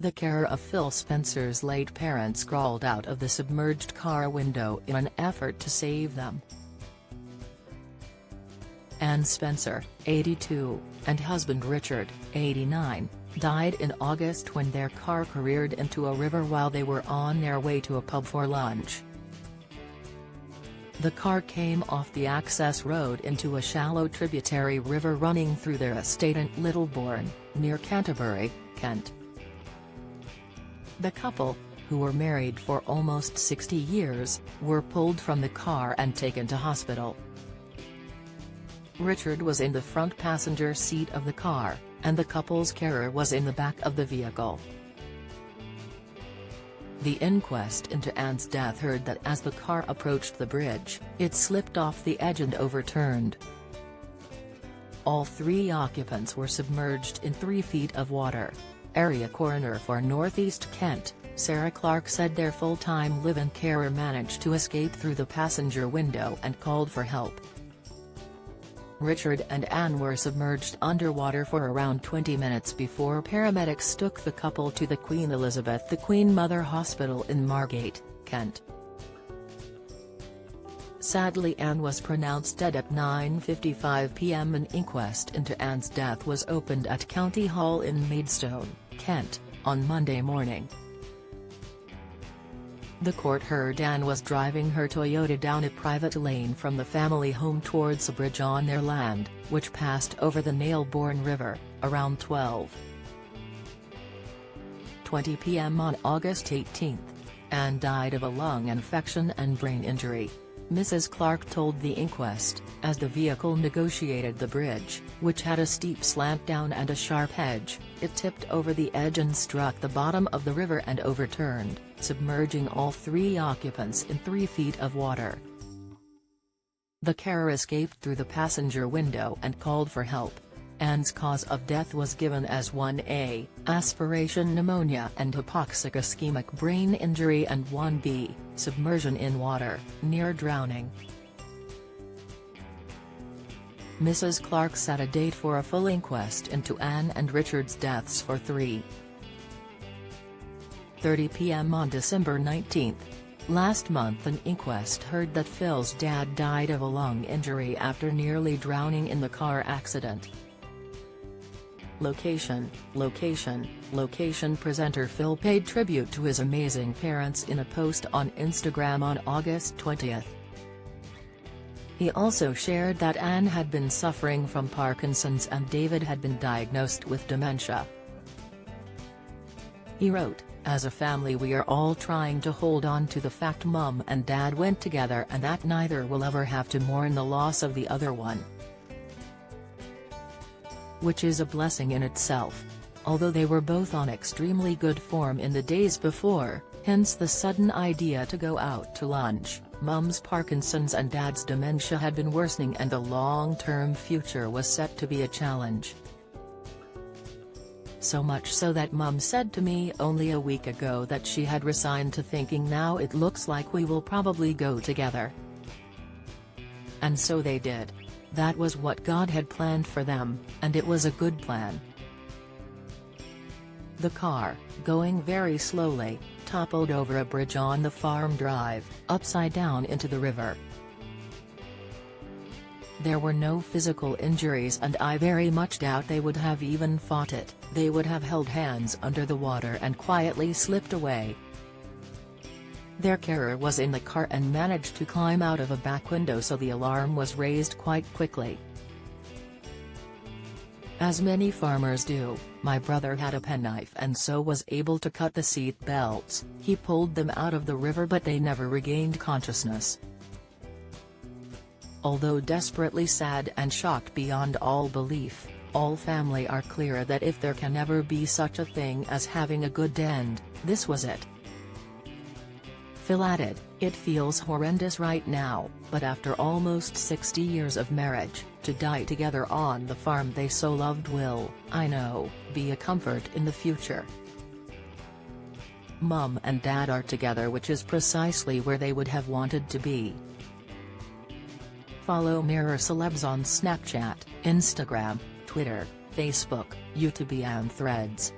The carer of Phil Spencer's late parents crawled out of the submerged car window in an effort to save them. Ann Spencer, 82, and husband Richard, 89, died in August when their car careered into a river while they were on their way to a pub for lunch. The car came off the access road into a shallow tributary river running through their estate in Littlebourne, near Canterbury, Kent. The couple, who were married for almost 60 years, were pulled from the car and taken to hospital. Richard was in the front passenger seat of the car, and the couple's carer was in the back of the vehicle. The inquest into Ann's death heard that as the car approached the bridge, it slipped off the edge and overturned. All three occupants were submerged in 3 feet of water. Area coroner for North East Kent, Sarah Clark, said their full-time live-in carer managed to escape through the passenger window and called for help. Richard and Ann were submerged underwater for around 20 minutes before paramedics took the couple to the Queen Elizabeth the Queen Mother Hospital in Margate, Kent. Sadly, Ann was pronounced dead at 9:55 p.m. An inquest into Ann's death was opened at County Hall in Maidstone, Kent, on Monday morning. The court heard Ann was driving her Toyota down a private lane from the family home towards a bridge on their land, which passed over the Nailbourne River, around 12:20 p.m. on August 18. Ann died of a lung infection and brain injury, Mrs. Clark told the inquest, as the vehicle negotiated the bridge, which had a steep slant down and a sharp edge. It tipped over the edge and struck the bottom of the river and overturned, submerging all 3 occupants in 3 feet of water. The carer escaped through the passenger window and called for help. Ann's cause of death was given as 1A, aspiration pneumonia and hypoxic ischemic brain injury, and 1B, submersion in water, near drowning. Mrs. Clark set a date for a full inquest into Ann and Richard's deaths for 3:30 p.m. on December 19. Last month an inquest heard that Phil's dad died of a lung injury after nearly drowning in the car accident. Location. Presenter Phil paid tribute to his amazing parents in a post on Instagram on August 20. He also shared that Ann had been suffering from Parkinson's and David had been diagnosed with dementia. He wrote, "As a family we are all trying to hold on to the fact Mum and Dad went together and that neither will ever have to mourn the loss of the other one. Which is a blessing in itself. Although they were both on extremely good form in the days before, hence the sudden idea to go out to lunch. Mum's Parkinson's and Dad's dementia had been worsening and the long-term future was set to be a challenge. So much so that Mum said to me only a week ago that she had resigned to thinking now it looks like we will probably go together. And so they did. That was what God had planned for them, and it was a good plan." The car, going very slowly, toppled over a bridge on the farm drive, upside down into the river. There were no physical injuries and I very much doubt they would have even fought it. They would have held hands under the water and quietly slipped away. Their carer was in the car and managed to climb out of a back window, so the alarm was raised quite quickly. As many farmers do, my brother had a penknife and so was able to cut the seat belts. He pulled them out of the river but they never regained consciousness. Although desperately sad and shocked beyond all belief, all family are clear that if there can ever be such a thing as having a good end, this was it. Phil added, "It feels horrendous right now, but after almost 60 years of marriage, to die together on the farm they so loved will, I know, be a comfort in the future. Mum and Dad are together, which is precisely where they would have wanted to be." Follow Mirror Celebs on Snapchat, Instagram, Twitter, Facebook, YouTube and Threads.